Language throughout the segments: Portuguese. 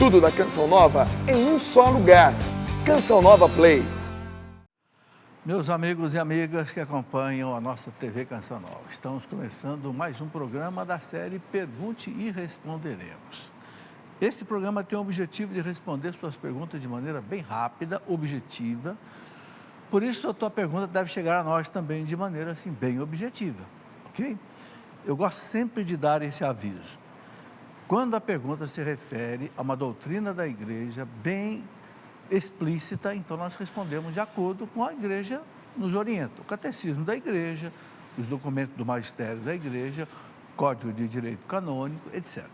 Tudo da Canção Nova em um só lugar. Canção Nova Play. Meus amigos e amigas que acompanham a nossa TV Canção Nova, estamos começando mais um programa da série Pergunte e Responderemos. Esse programa tem o objetivo de responder suas perguntas de maneira bem rápida, objetiva. Por isso, a tua pergunta deve chegar a nós também de maneira assim, bem objetiva, ok? Eu gosto sempre de dar esse aviso. Quando a pergunta se refere a uma doutrina da igreja bem explícita, então nós respondemos de acordo com a igreja nos orienta. O catecismo da igreja, os documentos do magistério da igreja, código de direito canônico, etc.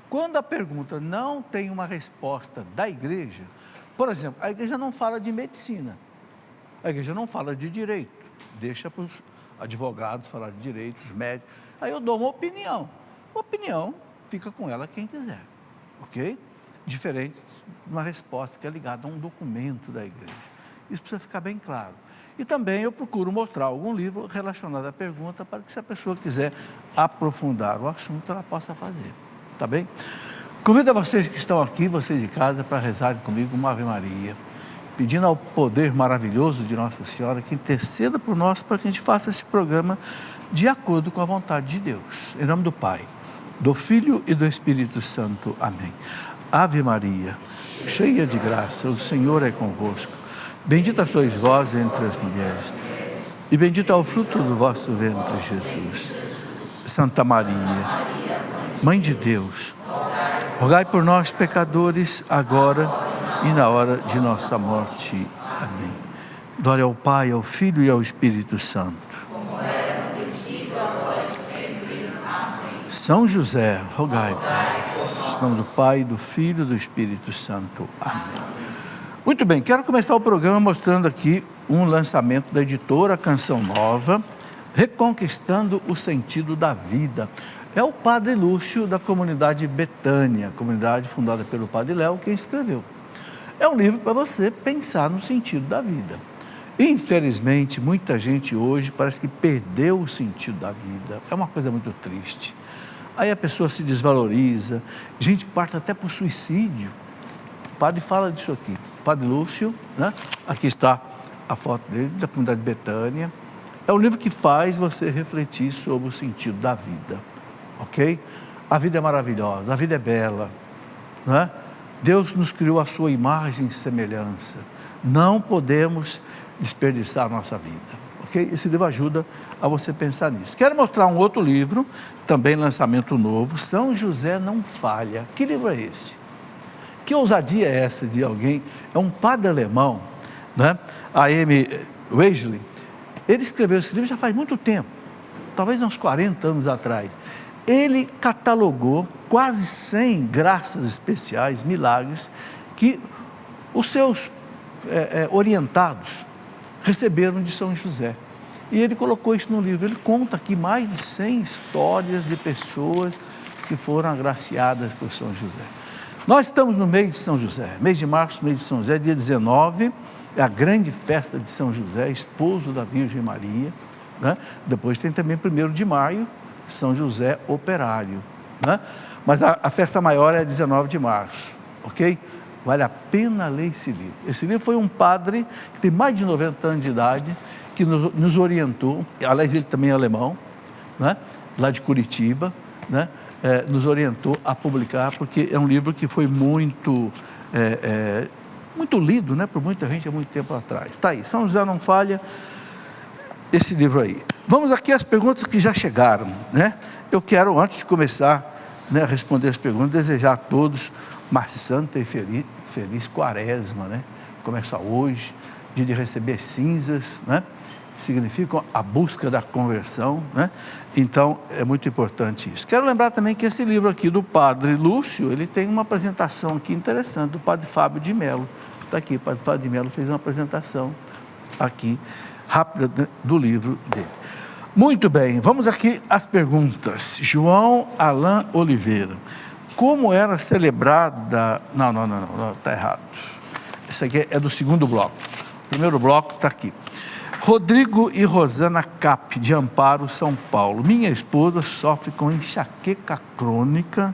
Quando a pergunta não tem uma resposta da igreja, por exemplo, a igreja não fala de medicina, a igreja não fala de direito, deixa para os advogados falar de direito, os médicos, aí eu dou uma opinião. Opinião fica com ela quem quiser, ok? Diferente de uma resposta que é ligada a um documento da igreja. Isso precisa ficar bem claro. E também eu procuro mostrar algum livro relacionado à pergunta para que, se a pessoa quiser aprofundar o assunto, ela possa fazer. Tá bem? Convido a vocês que estão aqui, vocês de casa, para rezarem comigo uma Ave Maria, pedindo ao poder maravilhoso de Nossa Senhora que interceda por nós para que a gente faça esse programa de acordo com a vontade de Deus. Em nome do Pai, do Filho e do Espírito Santo. Amém. Ave Maria, cheia de graça, o Senhor é convosco. Bendita sois vós entre as mulheres, e bendito é o fruto do vosso ventre, Jesus. Santa Maria, Mãe de Deus, rogai por nós, pecadores, agora e na hora de nossa morte. Amém. Glória ao Pai, ao Filho e ao Espírito Santo. São José, rogai por nós. Em nome do Pai, do Filho e do Espírito Santo. Amém. Muito bem, quero começar o programa mostrando aqui um lançamento da editora Canção Nova, Reconquistando o Sentido da Vida. É o Padre Lúcio, da comunidade Betânia, comunidade fundada pelo Padre Léo, quem escreveu. É um livro para você pensar no sentido da vida. Infelizmente, muita gente hoje parece que perdeu o sentido da vida. É uma coisa muito triste. Aí a pessoa se desvaloriza, gente parte até para o suicídio. O padre fala disso aqui. Padre Lúcio, né? Aqui está a foto dele, da comunidade Betânia. É um livro que faz você refletir sobre o sentido da vida. Ok? A vida é maravilhosa, a vida é bela, né? Deus nos criou a sua imagem e semelhança. Não podemos desperdiçar a nossa vida, ok? Esse livro ajuda a você pensar nisso. Quero mostrar um outro livro, também lançamento novo, São José Não Falha. Que livro é esse? Que ousadia é essa de alguém? É um padre alemão, né? A.M. Weigel. Ele escreveu esse livro já faz muito tempo, talvez uns 40 anos atrás. Ele catalogou quase 100 graças especiais, milagres, que os seus orientados receberam de São José. E ele colocou isso no livro. Ele conta aqui mais de 100 histórias de pessoas que foram agraciadas por São José. Nós estamos no mês de São José, mês de março, mês de São José, dia 19, é a grande festa de São José, esposo da Virgem Maria, né? Depois tem também 1º de maio, São José Operário, né? Mas a festa maior é 19 de março, ok? Vale a pena ler esse livro. Esse livro foi um padre que tem mais de 90 anos de idade, que nos orientou, aliás, ele também é alemão, né? Lá de Curitiba, né? Nos orientou a publicar, porque é um livro que foi muito lido, né? Por muita gente há muito tempo atrás. Está aí, São José Não Falha, esse livro aí. Vamos aqui às perguntas que já chegaram, né? Eu quero, antes de começar, né, a responder as perguntas, desejar a todos uma santa e feliz quaresma, né? Começa hoje, dia de receber cinzas, né? Significam a busca da conversão, né? Então, é muito importante isso. Quero lembrar também que esse livro aqui do Padre Lúcio, ele tem uma apresentação aqui interessante, do Padre Fábio de Mello. Está aqui, o Padre Fábio de Mello fez uma apresentação aqui, rápida, do livro dele. Muito bem, vamos aqui às perguntas. João Alain Oliveira. Como era celebrada... Não, está errado. Esse aqui é do segundo bloco. O primeiro bloco está aqui. Rodrigo e Rosana Cap, de Amparo, São Paulo. Minha esposa sofre com enxaqueca crônica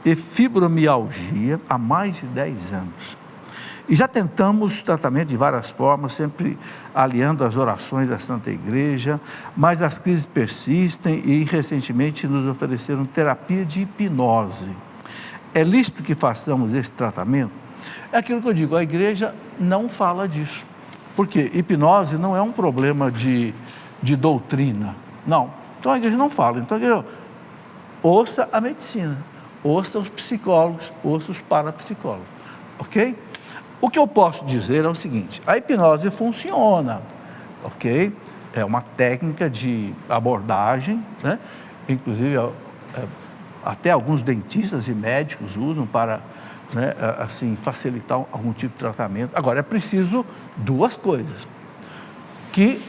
e fibromialgia há mais de 10 anos. E já tentamos tratamento de várias formas, sempre aliando as orações da Santa Igreja, mas as crises persistem e recentemente nos ofereceram terapia de hipnose. É lícito que façamos esse tratamento? É aquilo que eu digo, a igreja não fala disso. Porque hipnose não é um problema de doutrina, não. Então a igreja não fala. Então a igreja ouça a medicina, ouça os psicólogos, ouça os parapsicólogos, ok? O que eu posso dizer é o seguinte, a hipnose funciona, ok? É uma técnica de abordagem, né? Inclusive até alguns dentistas e médicos usam para, né, assim, facilitar algum tipo de tratamento. Agora, é preciso duas coisas, que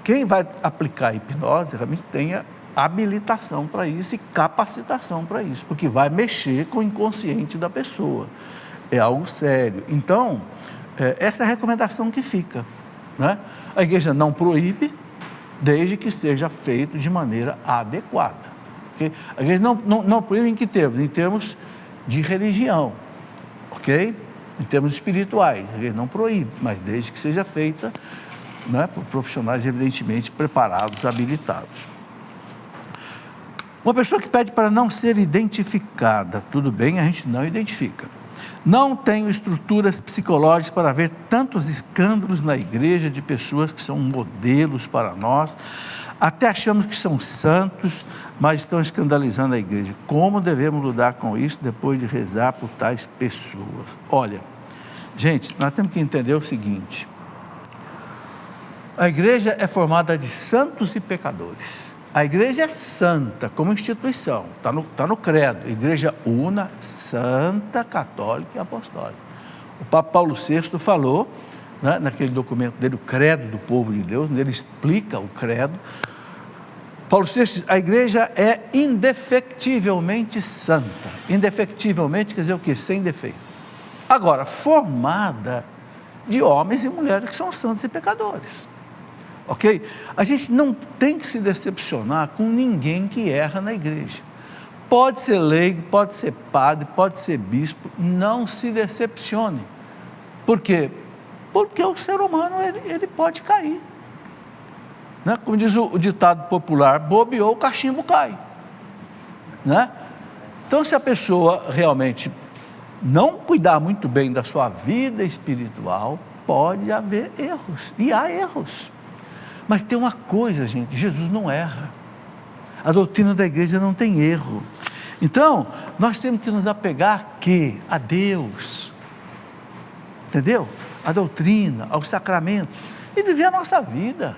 quem vai aplicar a hipnose realmente tenha habilitação para isso e capacitação para isso, porque vai mexer com o inconsciente da pessoa. É algo sério. Então, essa é a recomendação que fica, né? A igreja não proíbe, desde que seja feito de maneira adequada. Okay? A igreja não proíbe em que termos? Em termos de religião, ok? Em termos espirituais. A igreja não proíbe, mas desde que seja feita, né, por profissionais evidentemente preparados, habilitados. Uma pessoa que pede para não ser identificada, tudo bem, a gente não identifica. Não tenho estruturas psicológicas para ver tantos escândalos na igreja de pessoas que são modelos para nós, até achamos que são santos, mas estão escandalizando a igreja. Como devemos lidar com isso depois de rezar por tais pessoas? Olha, gente, nós temos que entender o seguinte, a igreja é formada de santos e pecadores. A igreja é santa como instituição, está no credo, igreja una, santa, católica e apostólica. O Papa Paulo VI falou, né, naquele documento dele, o credo do povo de Deus, onde ele explica o credo. Paulo VI, a igreja é indefectivelmente santa. Indefectivelmente quer dizer o quê? Sem defeito. Agora, formada de homens e mulheres que são santos e pecadores. Ok? A gente não tem que se decepcionar com ninguém que erra na igreja. Pode ser leigo, pode ser padre, pode ser bispo, não se decepcione. Por quê? Porque o ser humano, ele pode cair. Né? Como diz o ditado popular, bobeou, o cachimbo cai. Né? Então, se a pessoa realmente não cuidar muito bem da sua vida espiritual, pode haver erros, e há erros. Mas tem uma coisa, gente, Jesus não erra. A doutrina da igreja não tem erro. Então, nós temos que nos apegar a Deus. Entendeu? A doutrina, aos sacramentos. E viver a nossa vida.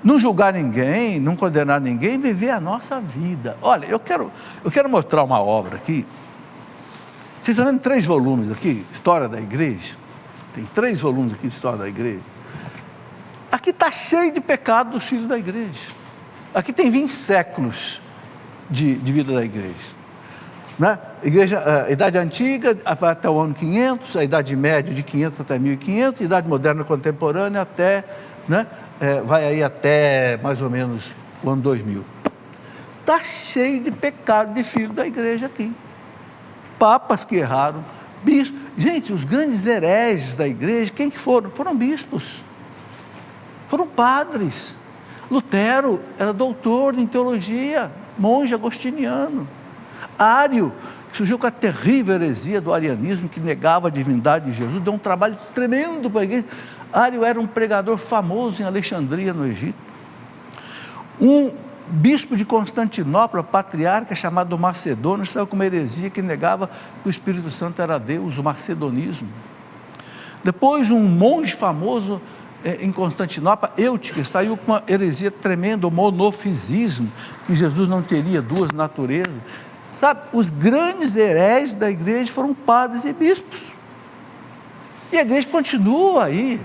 Não julgar ninguém, não condenar ninguém, viver a nossa vida. Olha, eu quero mostrar uma obra aqui. Vocês estão vendo 3 volumes aqui, História da Igreja? Tem 3 volumes aqui, História da Igreja. Aqui está cheio de pecado dos filhos da igreja. Aqui tem 20 séculos de vida da igreja. Né? A Idade Antiga vai até o ano 500, a Idade Média de 500 até 1500, a Idade Moderna Contemporânea até, né, vai aí até mais ou menos o ano 2000. Está cheio de pecado de filhos da igreja aqui. Papas que erraram, bispos. Gente, os grandes hereges da igreja, quem que foram? Foram bispos. Foram padres. Lutero era doutor em teologia, monge agostiniano. Ário, que surgiu com a terrível heresia do arianismo, que negava a divindade de Jesus, deu um trabalho tremendo para a igreja. Ário era um pregador famoso em Alexandria, no Egito. Um bispo de Constantinopla, patriarca, chamado Macedônio, saiu com uma heresia que negava que o Espírito Santo era Deus, o macedonismo. Depois, um monge famoso em Constantinopla, Eutique, saiu com uma heresia tremenda, o monofisismo, que Jesus não teria 2 naturezas. Sabe, os grandes hereges da igreja foram padres e bispos. E a igreja continua aí.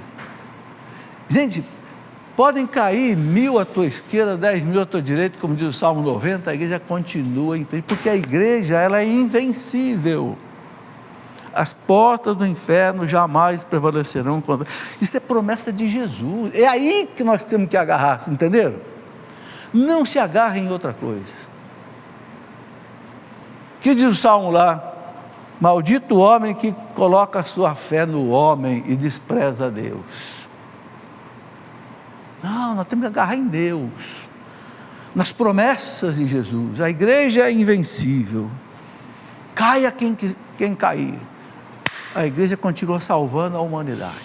Gente, podem cair 1000 à tua esquerda, 10.000 à tua direita, como diz o Salmo 90, a igreja continua em frente, porque a igreja, ela é invencível. As portas do inferno jamais prevalecerão contra. Isso é promessa de Jesus. É aí que nós temos que agarrar, entenderam? Não se agarrem em outra coisa. que diz o Salmo lá? Maldito o homem que coloca a sua fé no homem e despreza Deus. Não, nós temos que agarrar em Deus, nas promessas de Jesus. A igreja é invencível. Caia quem cair. A igreja continua salvando a humanidade.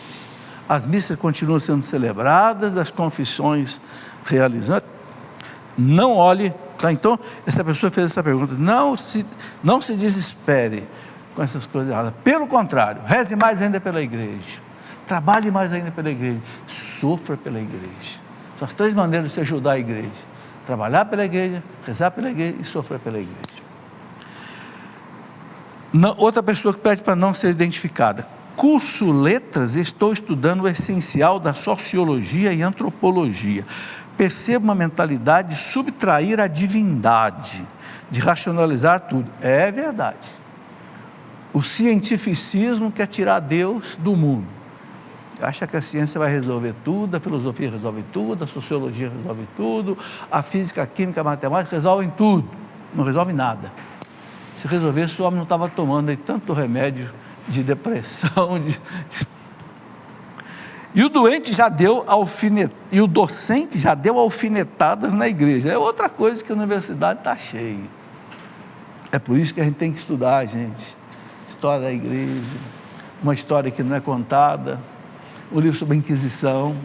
As missas continuam sendo celebradas, as confissões realizadas. Não olhe, tá? Então, essa pessoa fez essa pergunta. Não se desespere com essas coisas erradas. Pelo contrário, reze mais ainda pela igreja. Trabalhe mais ainda pela igreja. Sofra pela igreja. São as 3 maneiras de você ajudar a igreja: trabalhar pela igreja, rezar pela igreja e sofrer pela igreja. Outra pessoa que pede para não ser identificada. Curso Letras, estou estudando o essencial da sociologia e antropologia. Percebo uma mentalidade de subtrair a divindade, de racionalizar tudo. É verdade. O cientificismo quer tirar Deus do mundo. Acha que a ciência vai resolver tudo, a filosofia resolve tudo, a sociologia resolve tudo, a física, a química, a matemática resolvem tudo. Não resolve nada. Se resolvesse, o homem não estava tomando aí tanto remédio de depressão. E o doente já deu e o docente já deu alfinetadas na igreja. É outra coisa que a universidade está cheia. É por isso que a gente tem que estudar, gente. História da igreja, uma história que não é contada, o livro sobre a Inquisição.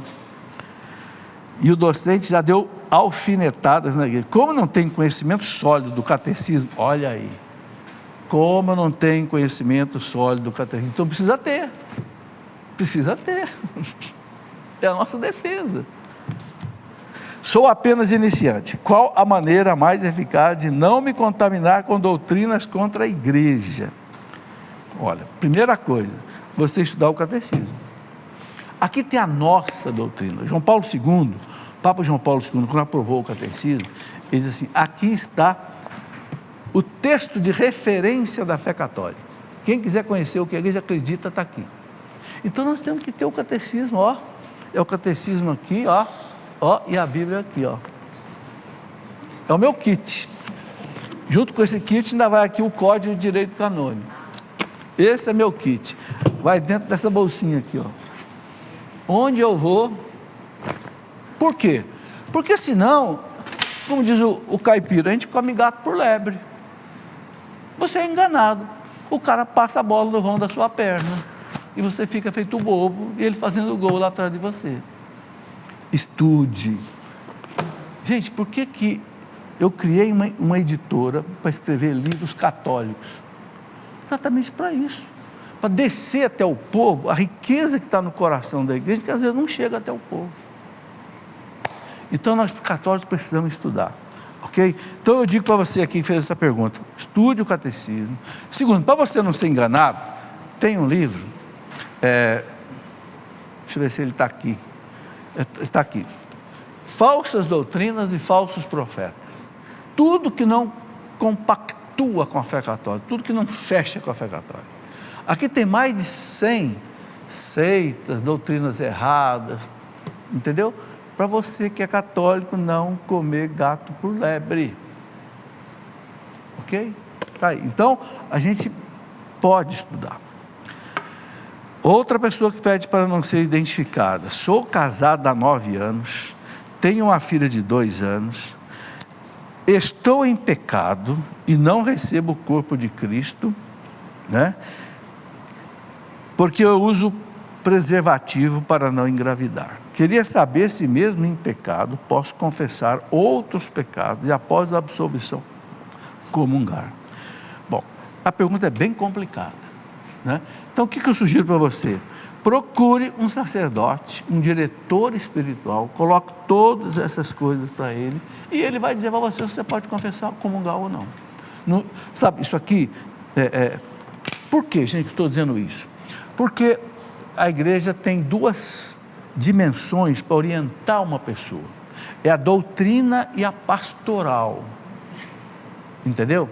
E o docente já deu alfinetadas na igreja. Como não tem conhecimento sólido do catecismo, olha aí. Como não tem conhecimento sólido do catecismo, então precisa ter. É a nossa defesa. Sou apenas iniciante. Qual a maneira mais eficaz de não me contaminar com doutrinas contra a igreja? Olha, primeira coisa, você estudar o catecismo. Aqui tem a nossa doutrina. Papa João Paulo II, quando aprovou o catecismo, ele diz assim: aqui está o texto de referência da fé católica. Quem quiser conhecer o que a igreja acredita, está aqui. Então nós temos que ter o catecismo, ó. É o catecismo aqui, ó, e a Bíblia aqui, ó. É o meu kit. Junto com esse kit ainda vai aqui o Código de Direito Canônico. Esse é meu kit. Vai dentro dessa bolsinha aqui, ó. Onde eu vou. Por quê? Porque senão, como diz o caipira, a gente come gato por lebre. Você é enganado. O cara passa a bola no vão da sua perna e você fica feito bobo e ele fazendo gol lá atrás de você. Estude. Gente, por que eu criei uma editora para escrever livros católicos? Exatamente para isso. Para descer até o povo a riqueza que está no coração da igreja, que às vezes não chega até o povo. Então nós católicos precisamos estudar. Ok? Então eu digo para você aqui que fez essa pergunta: estude o catecismo. Segundo, para você não ser enganado, tem um livro, deixa eu ver se ele está aqui. Está aqui. Falsas doutrinas e falsos profetas. Tudo que não compactua com a fé católica, tudo que não fecha com a fé católica. Aqui tem mais de 100 seitas, doutrinas erradas, entendeu? Para você que é católico não comer gato por lebre. Ok? Tá aí. Então, a gente pode estudar. Outra pessoa que pede para não ser identificada: sou casada há 9 anos, tenho uma filha de 2 anos, estou em pecado e não recebo o corpo de Cristo, né? Porque eu uso preservativo para não engravidar. Queria saber se mesmo em pecado posso confessar outros pecados e após a absolvição comungar. Bom, a pergunta é bem complicada, né? Então o que eu sugiro para você? Procure um sacerdote, um diretor espiritual, coloque todas essas coisas para ele e ele vai dizer para você se você pode confessar, comungar ou não. Sabe, isso aqui, por que, gente, estou dizendo isso? Porque a igreja tem 2 dimensões para orientar uma pessoa: é a doutrina e a pastoral. Entendeu?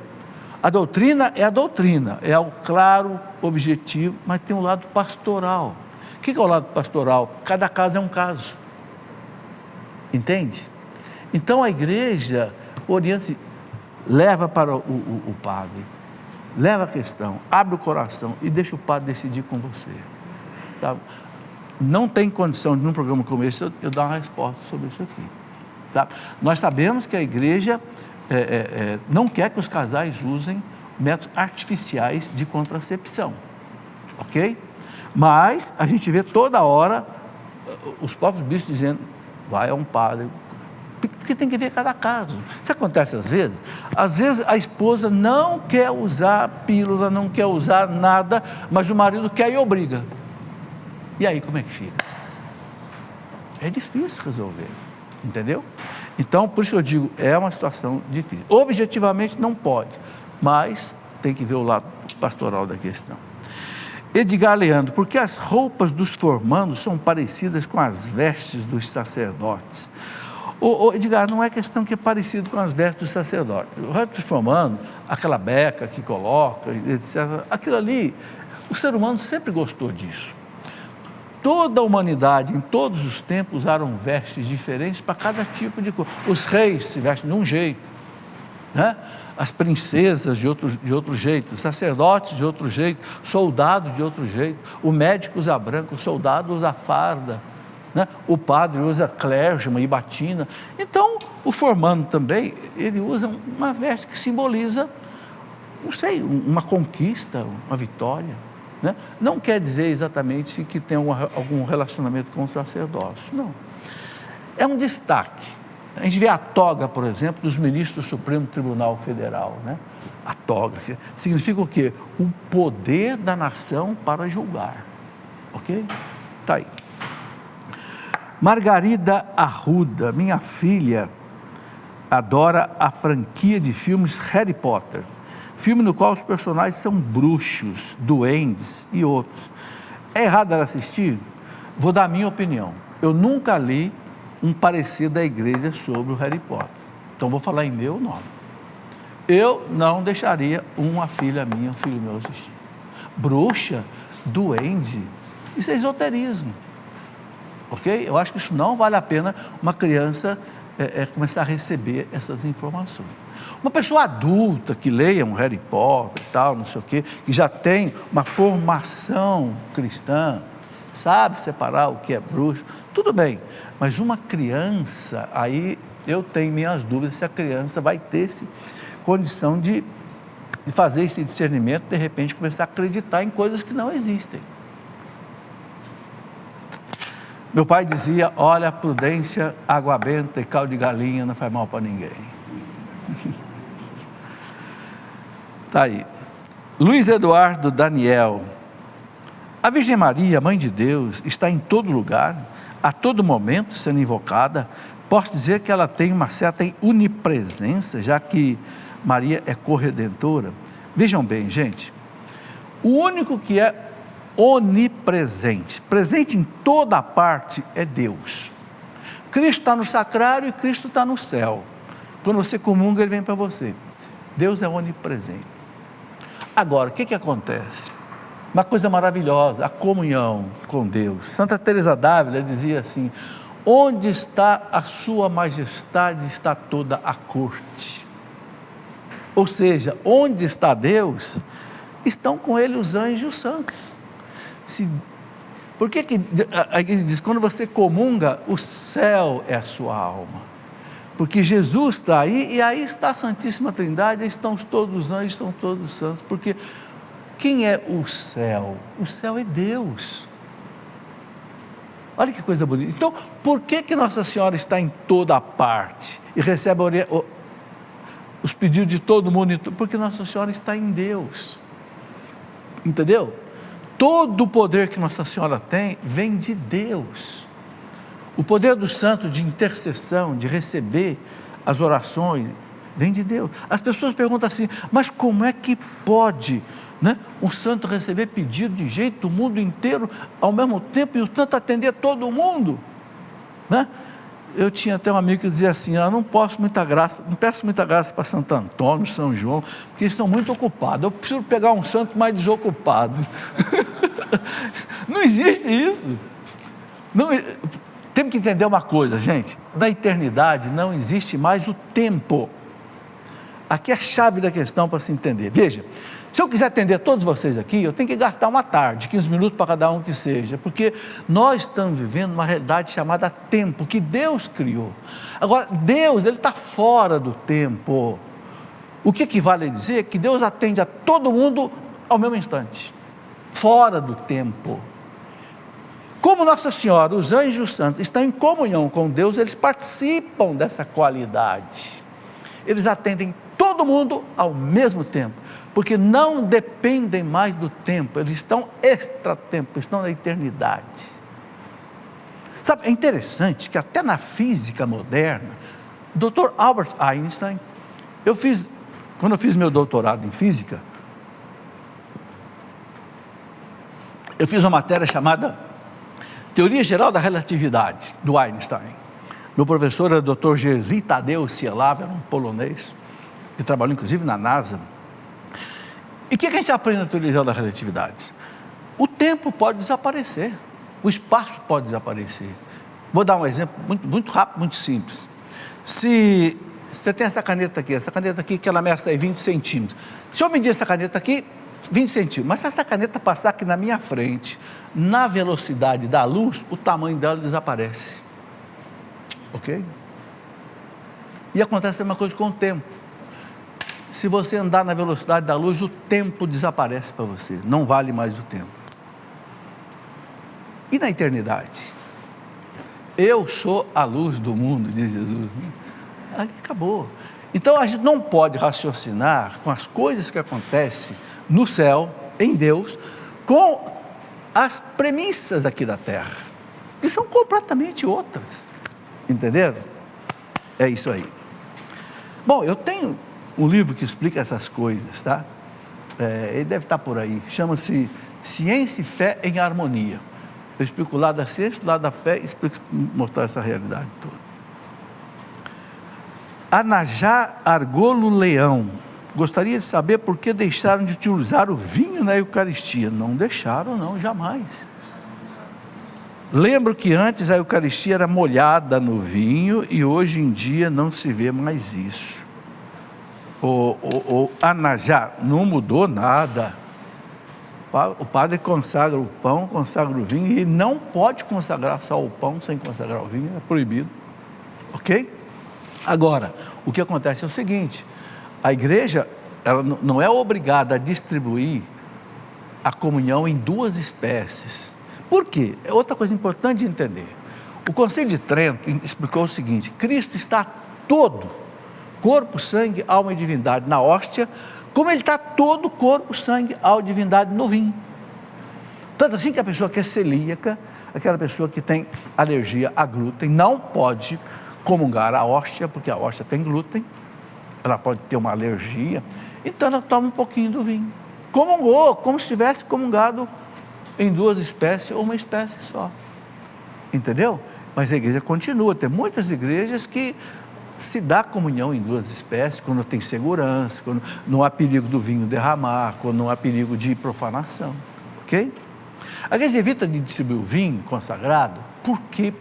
A doutrina, é o claro objetivo, mas tem um lado pastoral. O que é o lado pastoral? Cada caso é um caso. Entende? Então a igreja orienta-se, leva para o padre, leva a questão, abre o coração e deixa o padre decidir com você, sabe? Não tem condição de, num programa como esse, eu dar uma resposta sobre isso aqui, sabe? Nós sabemos que a igreja não quer que os casais usem métodos artificiais de contracepção, ok? Mas a gente vê toda hora os próprios bispos dizendo, vai a um padre, porque tem que ver cada caso. Isso acontece às vezes? Às vezes a esposa não quer usar pílula, não quer usar nada, mas o marido quer e obriga. E aí como é que fica? É difícil resolver, entendeu? Então, por isso que eu digo, é uma situação difícil. Objetivamente não pode, mas tem que ver o lado pastoral da questão. Edgar Leandro, porque as roupas dos formandos são parecidas com as vestes dos sacerdotes? Edgar, não é questão que é parecido com as vestes dos sacerdotes. O resto dos formandos, aquela beca que coloca, etc., aquilo ali, o ser humano sempre gostou disso. Toda a humanidade, em todos os tempos, usaram vestes diferentes para cada tipo de coisa. Os reis se vestem de um jeito, né? As princesas de outro jeito, os sacerdotes de outro jeito, soldados de outro jeito, o médico usa branco, o soldado usa farda, né? O padre usa clergyman e batina. Então, o formando também, ele usa uma veste que simboliza, não sei, uma conquista, uma vitória, né? Não quer dizer exatamente que tem algum relacionamento com o sacerdócio, não. É um destaque. A gente vê a toga, por exemplo, dos ministros do Supremo Tribunal Federal, né? A toga significa o quê? O poder da nação para julgar, ok? Está aí. Margarida Arruda, minha filha, adora a franquia de filmes Harry Potter, filme no qual os personagens são bruxos, duendes e outros. É errado ela assistir? Vou dar a minha opinião. Eu nunca li um parecer da igreja sobre o Harry Potter. Então, vou falar em meu nome. Eu não deixaria uma filha minha, um filho meu assistir. Bruxa, duende, isso é esoterismo. Ok? Eu acho que isso não vale a pena uma criança começar a receber essas informações. Uma pessoa adulta que leia um Harry Potter e tal, não sei o quê, que já tem uma formação cristã, sabe separar o que é bruxo, tudo bem. Mas uma criança, aí eu tenho minhas dúvidas se a criança vai ter condição de fazer esse discernimento, de repente começar a acreditar em coisas que não existem. Meu pai dizia, olha, prudência, água benta e caldo de galinha não faz mal para ninguém. Está aí. Luiz Eduardo Daniel, a Virgem Maria, Mãe de Deus, está em todo lugar, a todo momento sendo invocada. Posso dizer que ela tem uma certa onipresença, já que Maria é corredentora. Vejam bem, gente, o único que é onipresente, presente em toda parte, é Deus. Cristo está no sacrário e Cristo está no céu. Quando você comunga, ele vem para você. Deus é onipresente. Agora, o que acontece? Uma coisa maravilhosa, a comunhão com Deus. Santa Teresa d'Ávila dizia assim, onde está a sua majestade, está toda a corte. Ou seja, onde está Deus, estão com ele os anjos e os santos. Por que a igreja diz, quando você comunga, o céu é a sua alma? Porque Jesus está aí, e aí está a Santíssima Trindade, aí estão todos os anjos, estão todos os santos, porque quem é o céu? O céu é Deus. Olha que coisa bonita. Então, por que Nossa Senhora está em toda parte e recebe os pedidos de todo mundo? Porque Nossa Senhora está em Deus. Entendeu? Todo o poder que Nossa Senhora tem vem de Deus. O poder do santo de intercessão, de receber as orações, vem de Deus. As pessoas perguntam assim, mas como é que pode, né, um santo receber pedido de gente do mundo inteiro ao mesmo tempo e o santo atender todo mundo? Né? Eu tinha até um amigo que dizia assim, não peço muita graça para Santo Antônio, São João, porque eles estão muito ocupados, eu preciso pegar um santo mais desocupado. Não existe isso. Não, temos que entender uma coisa, gente, na eternidade não existe mais o tempo. Aqui é a chave da questão para se entender. Veja, Se eu quiser atender todos vocês aqui, eu tenho que gastar uma tarde, 15 minutos para cada um que seja, porque nós estamos vivendo uma realidade chamada tempo, que Deus criou. Agora, Deus, Ele está fora do tempo. O que equivale a dizer que Deus atende a todo mundo ao mesmo instante, fora do tempo. Como Nossa Senhora, os anjos e os santos estão em comunhão com Deus, eles participam dessa qualidade. Eles atendem todo mundo ao mesmo tempo, porque não dependem mais do tempo, eles estão extra-tempo, estão na eternidade. Sabe, é interessante que até na física moderna, Dr. Albert Einstein, quando eu fiz meu doutorado em física, eu fiz uma matéria chamada Teoria Geral da Relatividade, do Einstein. Meu professor era o Dr. Jerzy Tadeusz Sielaw, era um polonês, que trabalhou inclusive na NASA. E o que a gente aprende na teoria geral da relatividade? O tempo pode desaparecer, o espaço pode desaparecer. Vou dar um exemplo muito rápido, muito simples. Se você tem essa caneta aqui que ela meça aí 20 centímetros. Se eu medir essa caneta aqui, 20 centímetros, mas se essa caneta passar aqui na minha frente, na velocidade da luz, o tamanho dela desaparece. Ok? E acontece a mesma coisa com o tempo. Se você andar na velocidade da luz, o tempo desaparece para você, não vale mais o tempo. E na eternidade? Eu sou a luz do mundo, diz Jesus. Aí acabou. Então a gente não pode raciocinar com as coisas que acontecem no céu, em Deus, com as premissas aqui da terra, que são completamente outras. Entenderam? É isso aí. Bom, eu tenho um livro que explica essas coisas, tá? Ele deve estar por aí. Chama-se Ciência e Fé em Harmonia. Eu explico o lado da ciência, o lado da fé, e explico, mostrar essa realidade toda. Anajá Argolo Leão. Gostaria de saber por que deixaram de utilizar o vinho na Eucaristia. Não deixaram, não, jamais. Lembro que antes a Eucaristia era molhada no vinho e hoje em dia não se vê mais isso. O Anajá, não mudou nada. O padre consagra o pão, consagra o vinho, e não pode consagrar só o pão sem consagrar o vinho, é proibido. Ok? Agora, o que acontece é o seguinte: a igreja, ela não é obrigada a distribuir a comunhão em duas espécies. Por quê? É outra coisa importante de entender. O Concílio de Trento explicou o seguinte: Cristo está todo, corpo, sangue, alma e divindade, na hóstia, como Ele está todo, corpo, sangue, alma e divindade no vinho. Tanto assim que a pessoa que é celíaca, aquela pessoa que tem alergia a glúten, não pode comungar a hóstia, porque a hóstia tem glúten, ela pode ter uma alergia, então ela toma um pouquinho do vinho. Comungou, como se tivesse comungado em duas espécies ou uma espécie só. Entendeu? Mas a igreja continua. Tem muitas igrejas que se dá comunhão em duas espécies, quando tem segurança, quando não há perigo do vinho derramar, quando não há perigo de profanação. Ok? A igreja evita de distribuir o vinho consagrado, porque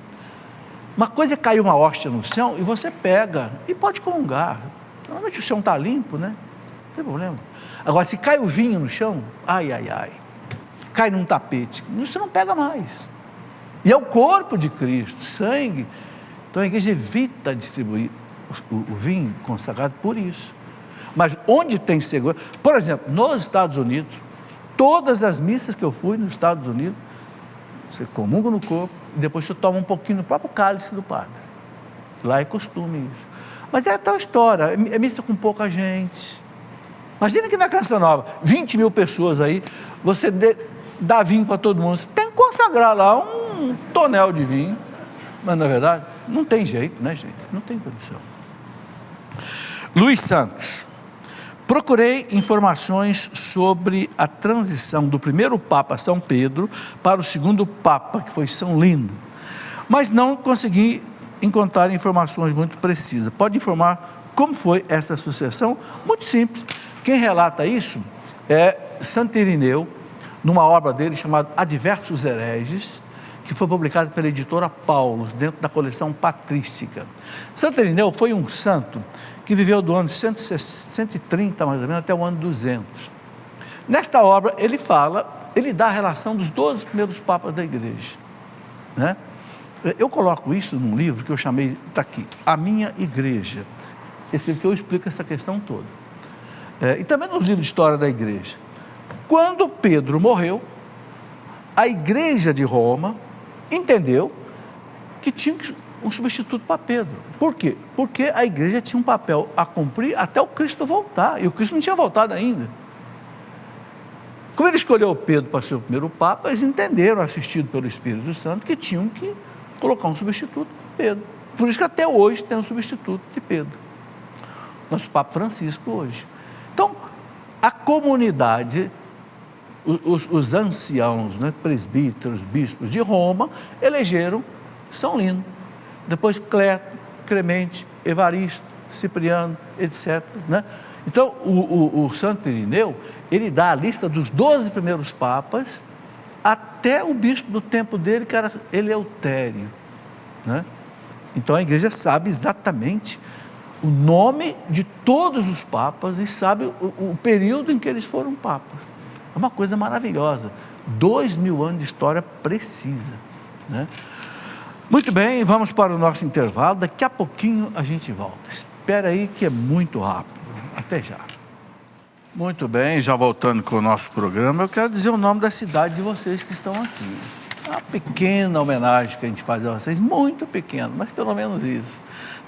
uma coisa é cair uma hóstia no chão e você pega e pode comungar. Normalmente o chão está limpo, né? Não tem problema. Agora, se cai o vinho no chão, ai, cai num tapete, você não pega mais. E é o corpo de Cristo, sangue. Então a igreja evita distribuir o vinho consagrado por isso. Mas onde tem segurança, por exemplo, nos Estados Unidos, todas as missas que eu fui nos Estados Unidos, você comunga no corpo e depois você toma um pouquinho no próprio cálice do padre. Lá é costume isso. Mas é tal história, é missa com pouca gente. Imagina que na Canção Nova, 20 mil pessoas aí, você dá vinho para todo mundo. Você tem que consagrar lá um tonel de vinho. Mas na verdade, não tem jeito, né, gente? Não tem condição. Luiz Santos. Procurei informações sobre a transição do primeiro Papa São Pedro para o segundo Papa, que foi São Lino, mas não consegui encontrar informações muito precisas. Pode informar como foi essa sucessão? Muito simples. Quem relata isso é Santo Irineu, numa obra dele chamada Adversos Hereges, que foi publicada pela editora Paulus, dentro da coleção patrística. Santo Irineu foi um santo que viveu do ano 130, mais ou menos, até o ano 200. Nesta obra, ele dá a relação dos 12 primeiros papas da igreja, né? Eu coloco isso num livro que eu chamei, está aqui, A Minha Igreja. Esse livro que eu explico essa questão toda. E também nos livros de história da igreja. Quando Pedro morreu, a igreja de Roma entendeu que tinha um substituto para Pedro. Por quê? Porque a igreja tinha um papel a cumprir até o Cristo voltar, e o Cristo não tinha voltado ainda. Como ele escolheu Pedro para ser o primeiro papa, eles entenderam, assistido pelo Espírito Santo, que tinham que colocar um substituto para Pedro. Por isso que até hoje tem um substituto de Pedro. Nosso Papa Francisco hoje. Então, a comunidade, os anciãos, né, presbíteros, bispos de Roma, elegeram São Lino. Depois Cleto, Clemente, Evaristo, Cipriano, etc., né? Então, o Santo Irineu, ele dá a lista dos 12 primeiros papas, até o bispo do tempo dele, que era Eleutério, né? Então, a igreja sabe exatamente o nome de todos os papas e sabe o período em que eles foram papas. É uma coisa maravilhosa. 2000 anos de história precisa, né? Muito bem, vamos para o nosso intervalo. Daqui a pouquinho a gente volta. Espera aí que é muito rápido. Até já. Muito bem, já voltando com o nosso programa, eu quero dizer o nome da cidade de vocês que estão aqui. Uma pequena homenagem que a gente faz a vocês, muito pequena, mas pelo menos isso.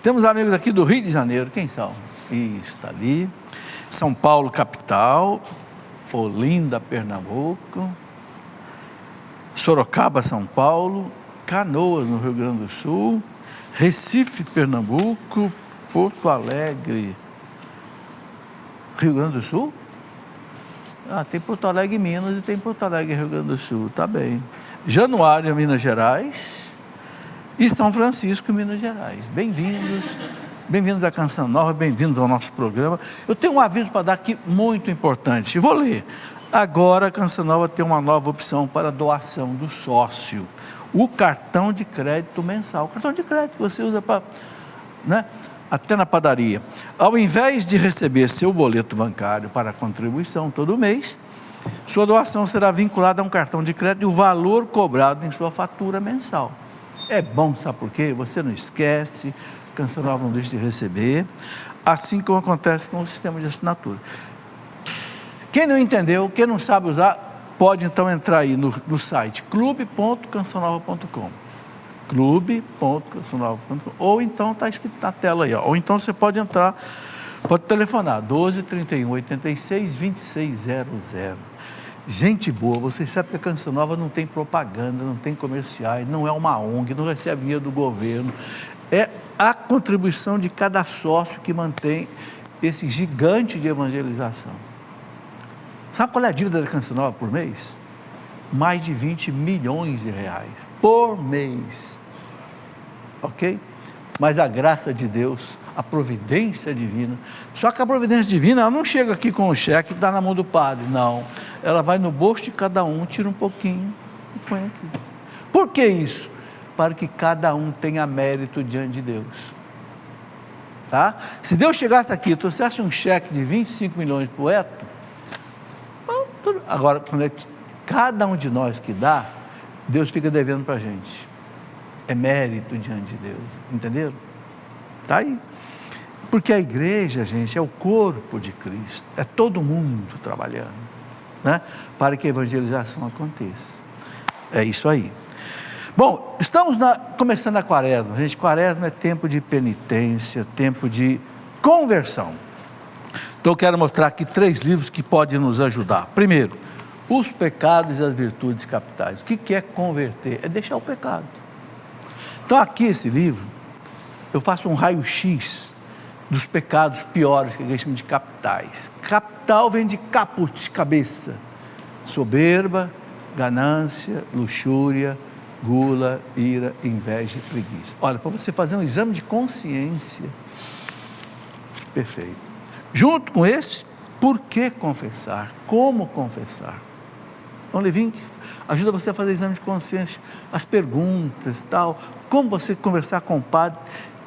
Temos amigos aqui do Rio de Janeiro, quem são? Isso, está ali. São Paulo, capital. Olinda, Pernambuco. Sorocaba, São Paulo. Canoas, no Rio Grande do Sul. Recife, Pernambuco. Porto Alegre, Rio Grande do Sul? Tem Porto Alegre, Minas, e tem Porto Alegre, Rio Grande do Sul, tá bem. Januário, Minas Gerais, e São Francisco, Minas Gerais. Bem-vindos à Canção Nova, bem-vindos ao nosso programa. Eu tenho um aviso para dar aqui muito importante, vou ler. Agora a Canção Nova tem uma nova opção para doação do sócio, o cartão de crédito mensal. O cartão de crédito que você usa para, né, até na padaria. Ao invés de receber seu boleto bancário para contribuição todo mês, sua doação será vinculada a um cartão de crédito e o valor cobrado em sua fatura mensal. É bom, sabe por quê? Você não esquece, Canção Nova não deixa de receber, assim como acontece com o sistema de assinatura. Quem não entendeu, quem não sabe usar, pode então entrar aí no site clube.cançãonova.com. clube.cançãonova.com, ou então está escrito na tela aí, ó. Ou então você pode entrar, pode telefonar 12 31 86 2600. Gente boa, vocês sabem que a Canção Nova não tem propaganda, não tem comerciais, não é uma ONG, não recebe dinheiro do governo, é a contribuição de cada sócio que mantém esse gigante de evangelização. Sabe qual é a dívida da Canção Nova por mês? Mais de 20 milhões de reais por mês. Ok? Mas a graça de Deus, a providência divina, só que a providência divina, ela não chega aqui com o cheque e dá na mão do padre, não. Ela vai no bolso de cada um, tira um pouquinho e põe aqui. Por que isso? Para que cada um tenha mérito diante de Deus. Tá? Se Deus chegasse aqui e trouxesse um cheque de 25 milhões para o Eto, agora, quando é cada um de nós que dá, Deus fica devendo para a gente. É mérito diante de Deus, entenderam? Está aí. Porque a igreja, gente, é o corpo de Cristo, é todo mundo trabalhando, né, para que a evangelização aconteça. É isso aí. Bom, estamos começando a quaresma, gente. Quaresma é tempo de penitência, tempo de conversão. Então eu quero mostrar aqui 3 livros que podem nos ajudar. Primeiro, os pecados e as virtudes capitais. O que é converter? É deixar o pecado. Então aqui esse livro, eu faço um raio-x dos pecados piores, que a gente chama de capitais. Capital vem de caput, cabeça. Soberba, ganância, luxúria, gula, ira, inveja e preguiça. Olha, para você fazer um exame de consciência, perfeito. Junto com esse, por que confessar? Como confessar? Então, Levinho ajuda você a fazer exame de consciência, as perguntas, tal, como você conversar com o padre.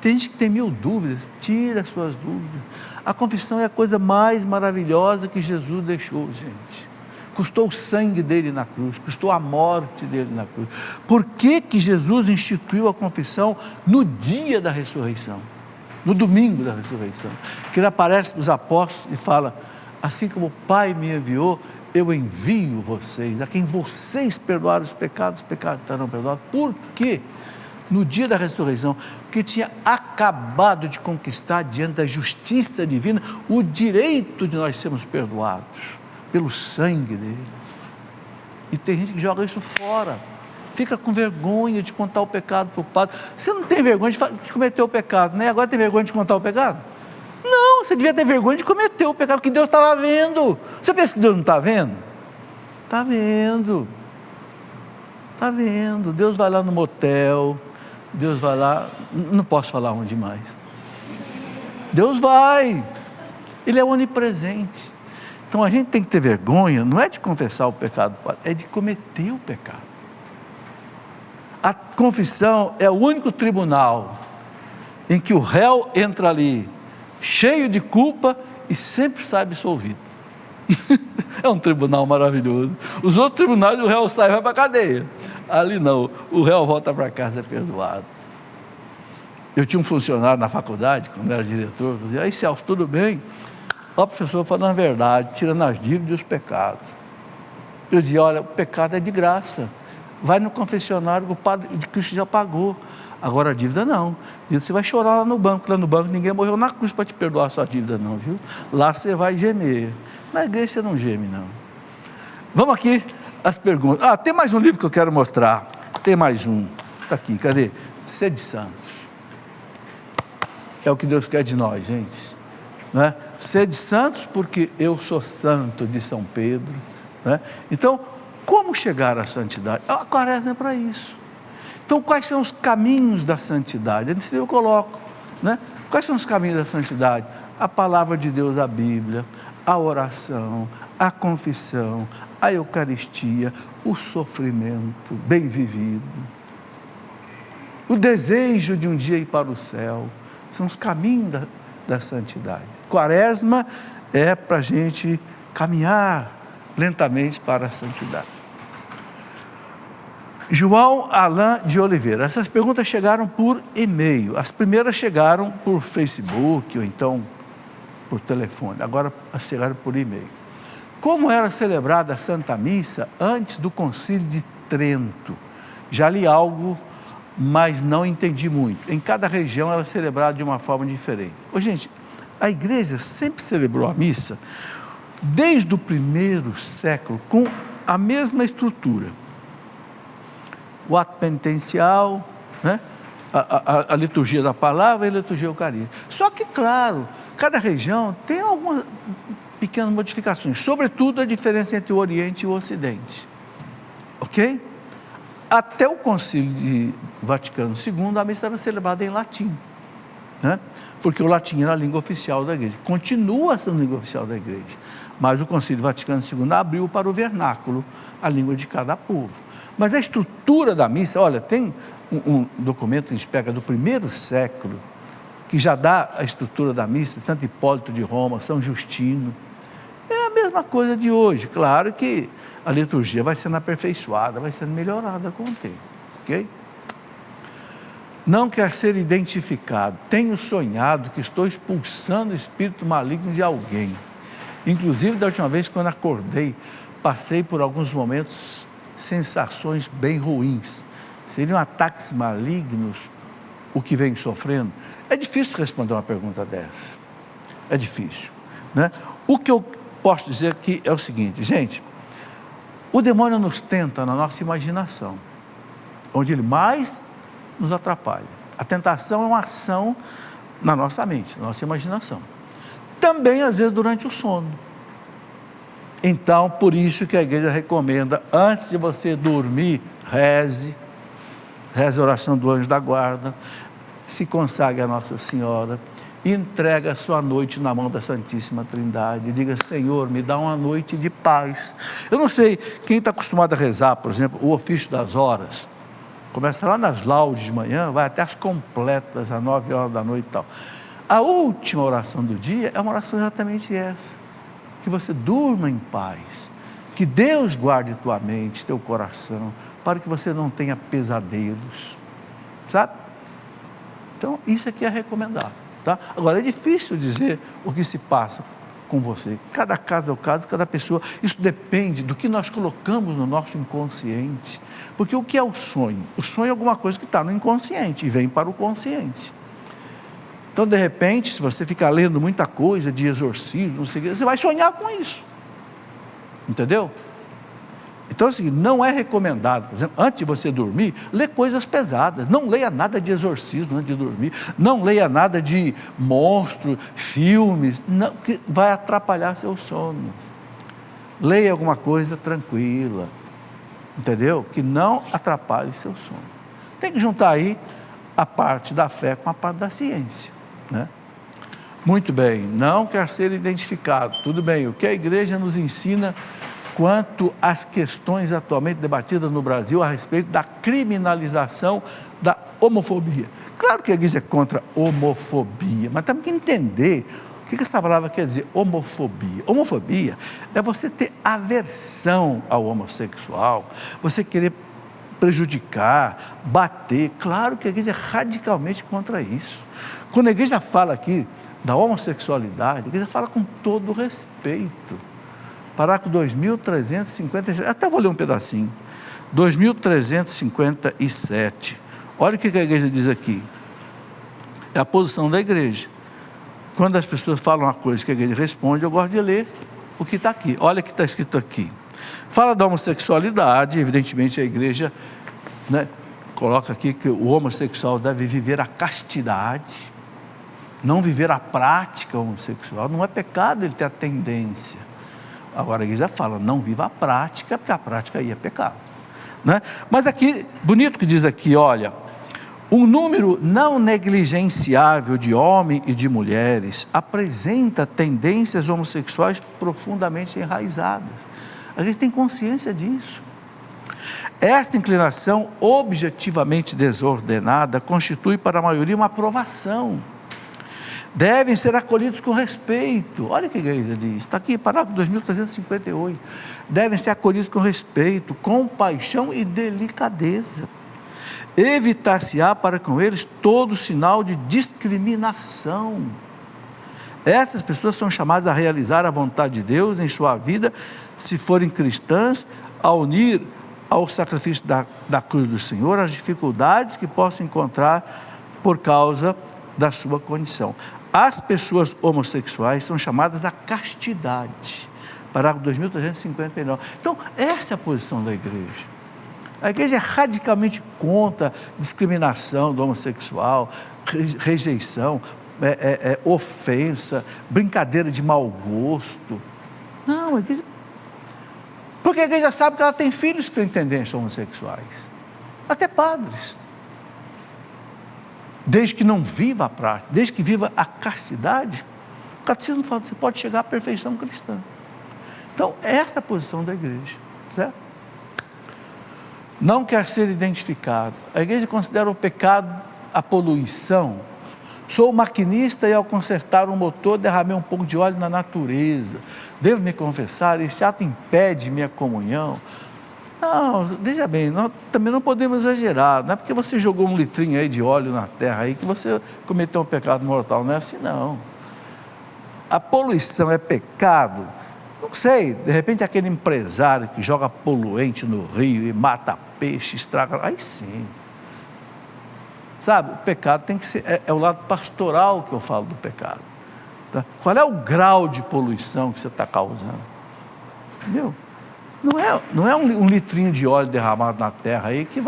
Tem gente que tem 1000 dúvidas, tira as suas dúvidas. A confissão é a coisa mais maravilhosa que Jesus deixou, gente. custou o sangue dele na cruz, custou a morte dele na cruz. Por que que Jesus instituiu a confissão no dia da ressurreição? No domingo da ressurreição? Que ele aparece para os apóstolos e fala: assim como o Pai me enviou, eu envio vocês, a quem vocês perdoaram os pecados estarão perdoados. Por quê? No dia da ressurreição, que tinha acabado de conquistar diante da justiça divina o direito de nós sermos perdoados pelo sangue dele. E tem gente que joga isso fora, fica com vergonha de contar o pecado para o padre. Você não tem vergonha de cometer o pecado, né? Agora tem vergonha de contar o pecado? Não, você devia ter vergonha de cometer o pecado, porque Deus estava vendo. Você pensa que Deus não está vendo? Está vendo. Está vendo. Deus vai lá no motel, Deus vai lá, não posso falar onde mais. Deus vai, Ele é onipresente. Então a gente tem que ter vergonha, não é de confessar o pecado, é de cometer o pecado. A confissão é o único tribunal em que o réu entra ali, cheio de culpa e sempre sai absolvido. É um tribunal maravilhoso. Os outros tribunais, o réu sai e vai para a cadeia. Ali não, o réu volta para casa perdoado. Eu tinha um funcionário na faculdade, quando era diretor, eu dizia: aí Celso, tudo bem? Ó, professor, falando a verdade, tirando as dívidas e os pecados. Eu dizia: olha, o pecado é de graça. Vai no confessionário, o padre de Cristo já pagou. Agora a dívida não. Você vai chorar lá no banco. Lá no banco ninguém morreu na cruz para te perdoar a sua dívida não, viu? Lá você vai gemer. Na igreja você não geme não. Vamos aqui as perguntas. Tem mais um livro que eu quero mostrar. Tem mais um. Está aqui, cadê? Sede santos. É o que Deus quer de nós, gente. Não é? Sede santos porque eu sou santo, de São Pedro. Não é? Então, como chegar à santidade? A quaresma é para isso. Então, quais são os caminhos da santidade? Eu coloco, né? Quais são os caminhos da santidade? A palavra de Deus, a Bíblia, a oração, a confissão, a Eucaristia, o sofrimento bem vivido, o desejo de um dia ir para o céu. São os caminhos da santidade. Quaresma é para a gente caminhar lentamente para a santidade. João Alain de Oliveira, essas perguntas chegaram por e-mail. As primeiras chegaram por Facebook ou então por telefone, agora chegaram por e-mail. Como era celebrada a Santa Missa antes do Concílio de Trento? Já li algo, mas não entendi muito. Em cada região ela é celebrada de uma forma diferente. Gente, a igreja sempre celebrou a missa desde o primeiro século com a mesma estrutura. O ato penitencial, né? a liturgia da palavra e a liturgia eucarística. Só que, claro, cada região tem algumas pequenas modificações, sobretudo a diferença entre o Oriente e o Ocidente. Ok? Até o Concílio de Vaticano II, a missa era celebrada em latim, né? Porque o latim era a língua oficial da igreja. Continua sendo a língua oficial da igreja, mas o Concílio Vaticano II abriu para o vernáculo, a língua de cada povo. Mas a estrutura da missa, olha, tem um documento que a gente pega do primeiro século, que já dá a estrutura da missa, Santo Hipólito de Roma, São Justino. É a mesma coisa de hoje. Claro que a liturgia vai sendo aperfeiçoada, vai sendo melhorada com o tempo, ok? Não quer ser identificado. Tenho sonhado que estou expulsando o espírito maligno de alguém. Inclusive, da última vez, quando acordei, passei por alguns momentos, sensações bem ruins. Seriam ataques malignos o que vem sofrendo? É difícil responder uma pergunta dessa. É difícil, né? O que eu posso dizer aqui é o seguinte, gente: o demônio nos tenta na nossa imaginação, onde ele mais nos atrapalha. A tentação é uma ação na nossa mente, na nossa imaginação. Também, às vezes, durante o sono. Então, por isso que a igreja recomenda, antes de você dormir, reze a oração do anjo da guarda, se consagre a Nossa Senhora, entrega a sua noite na mão da Santíssima Trindade, diga: Senhor, me dá uma noite de paz. Eu não sei, quem está acostumado a rezar, por exemplo, o ofício das horas, começa lá nas laudes de manhã, vai até as completas, às 9 horas da noite e tal. A última oração do dia é uma oração exatamente essa: que você durma em paz, Que Deus guarde tua mente, teu coração, para que você não tenha pesadelos, sabe? Então, isso aqui é recomendado, tá? Agora, é difícil dizer o que se passa com você. Cada caso é o caso, cada pessoa. Isso depende do que nós colocamos no nosso inconsciente. Porque o que é o sonho? O sonho é alguma coisa que está no inconsciente e vem para o consciente. Então, de repente, se você ficar lendo muita coisa de exorcismo, não sei o que, você vai sonhar com isso. Entendeu? Então, assim, não é recomendado, por exemplo, antes de você dormir, ler coisas pesadas. Não leia nada de exorcismo antes de dormir. Não leia nada de monstros, filmes, não, que vai atrapalhar seu sono. Leia alguma coisa tranquila, entendeu? Que não atrapalhe seu sono. Tem que juntar aí a parte da fé com a parte da ciência, né? Muito bem, não quer ser identificado. Tudo bem, o que a igreja nos ensina quanto às questões atualmente debatidas no Brasil a respeito da criminalização da homofobia. Claro que a igreja é contra a homofobia, mas temos que entender o que essa palavra quer dizer, homofobia. Homofobia é você ter aversão ao homossexual, você querer prejudicar, bater. Claro que a igreja é radicalmente contra isso. Quando a igreja fala aqui da homossexualidade, a igreja fala com todo respeito. Parágrafo 2357, até vou ler um pedacinho, 2357, olha o que a igreja diz aqui, é a posição da igreja. Quando as pessoas falam uma coisa que a igreja responde, eu gosto de ler o que está aqui, olha o que está escrito aqui. Fala da homossexualidade, evidentemente a igreja, né, coloca aqui que o homossexual deve viver a castidade, não viver a prática homossexual, não é pecado ele ter a tendência. Agora a igreja fala, não viva a prática, porque a prática aí é pecado, né? Mas aqui, bonito que diz aqui, olha, um número não negligenciável de homens e de mulheres apresenta tendências homossexuais profundamente enraizadas. A gente tem consciência disso. Esta inclinação objetivamente desordenada constitui para a maioria uma aprovação. Devem ser acolhidos com respeito. Olha o que a igreja diz, está aqui, parágrafo 2358. Devem ser acolhidos com respeito, compaixão e delicadeza. Evitar-se-á para com eles todo sinal de discriminação. Essas pessoas são chamadas a realizar a vontade de Deus em sua vida, se forem cristãs, a unir ao sacrifício da cruz do Senhor as dificuldades que possam encontrar por causa da sua condição. As pessoas homossexuais são chamadas à castidade. Parágrafo 2359. Então, essa é a posição da igreja. A igreja é radicalmente contra discriminação do homossexual, rejeição, ofensa, brincadeira de mau gosto. Não, a igreja... Porque a igreja sabe que ela tem filhos que têm tendências homossexuais. Até padres. Desde que não viva a prática, desde que viva a castidade, o catecismo fala que você pode chegar à perfeição cristã. Então, essa é a posição da igreja, certo? Não quer ser identificado. A igreja considera o pecado a poluição. Sou maquinista e ao consertar um motor derramei um pouco de óleo na natureza. Devo me confessar, esse ato impede minha comunhão. Não, veja bem, nós também não podemos exagerar, não é porque você jogou um litrinho aí de óleo na terra aí que você cometeu um pecado mortal, não é assim não. A poluição é pecado, não sei, de repente aquele empresário que joga poluente no rio e mata peixe, estraga, aí sim. Sabe, o pecado tem que ser, é o lado pastoral que eu falo do pecado. Tá? Qual é o grau de poluição que você está causando? Entendeu? Não é um litrinho de óleo derramado na terra aí que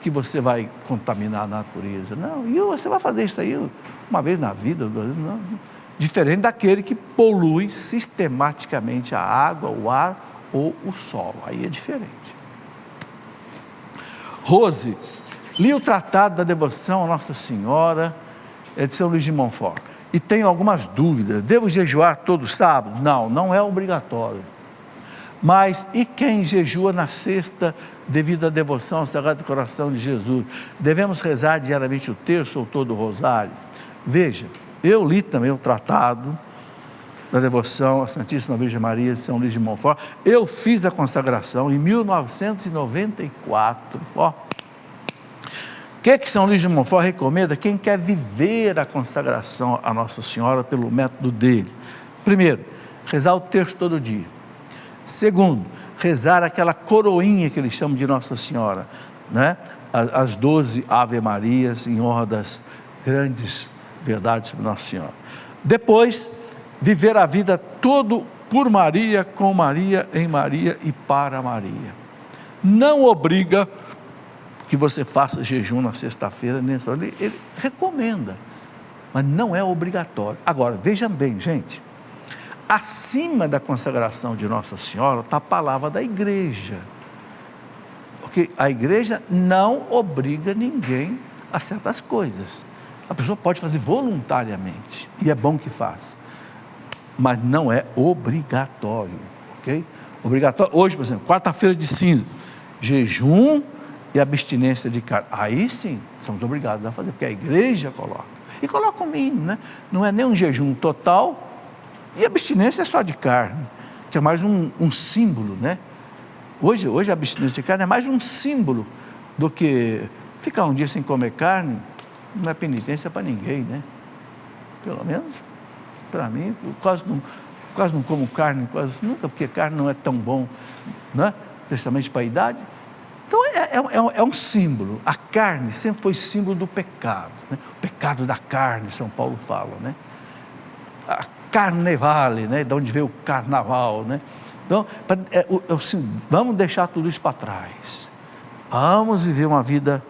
você vai contaminar a natureza. Não, e você vai fazer isso aí uma vez na vida, duas vezes, não. Diferente daquele que polui sistematicamente a água, o ar ou o solo. Aí é diferente. Rose, li o tratado da devoção a Nossa Senhora de São Luís de Montfort e tenho algumas dúvidas. Devo jejuar todo sábado? Não, não é obrigatório. Mas e quem jejua na sexta devido à devoção ao Sagrado Coração de Jesus? Devemos rezar diariamente o terço ou todo o rosário? Veja, eu li também o tratado da devoção à Santíssima Virgem Maria de São Luís de Montfort. Eu fiz a consagração em 1994. Ó, o que São Luís de Montfort recomenda? Quem quer viver a consagração a Nossa Senhora pelo método dele. Primeiro, rezar o terço todo dia. Segundo, rezar aquela coroinha que eles chamam de Nossa Senhora, né? As 12 Ave Marias em honra das grandes verdades sobre Nossa Senhora. Depois, viver a vida todo por Maria, com Maria, em Maria e para Maria. Não obriga que você faça jejum na sexta-feira, nem só. Ele recomenda, mas não é obrigatório. Agora, vejam bem, gente, acima da consagração de Nossa Senhora está a palavra da igreja. Porque a igreja não obriga ninguém a certas coisas. A pessoa pode fazer voluntariamente, e é bom que faça, mas não é obrigatório, ok? Obrigatório, hoje, por exemplo, quarta-feira de cinza, jejum e abstinência de carne. Aí sim, somos obrigados a fazer, porque a igreja coloca. E coloca o mínimo, né? Não é nem um jejum total, e abstinência é só de carne, que é mais um símbolo, né? Hoje a abstinência de carne é mais um símbolo do que ficar um dia sem comer carne. Não é penitência para ninguém, né? Pelo menos para mim, eu quase não como carne, quase nunca, porque carne não é tão bom, né? Especialmente para a idade. Então é um símbolo. A carne sempre foi símbolo do pecado, né? O pecado da carne, São Paulo fala, né? A carnevale, né? De onde veio o carnaval, né? Então, vamos deixar tudo isso para trás. Vamos viver uma vida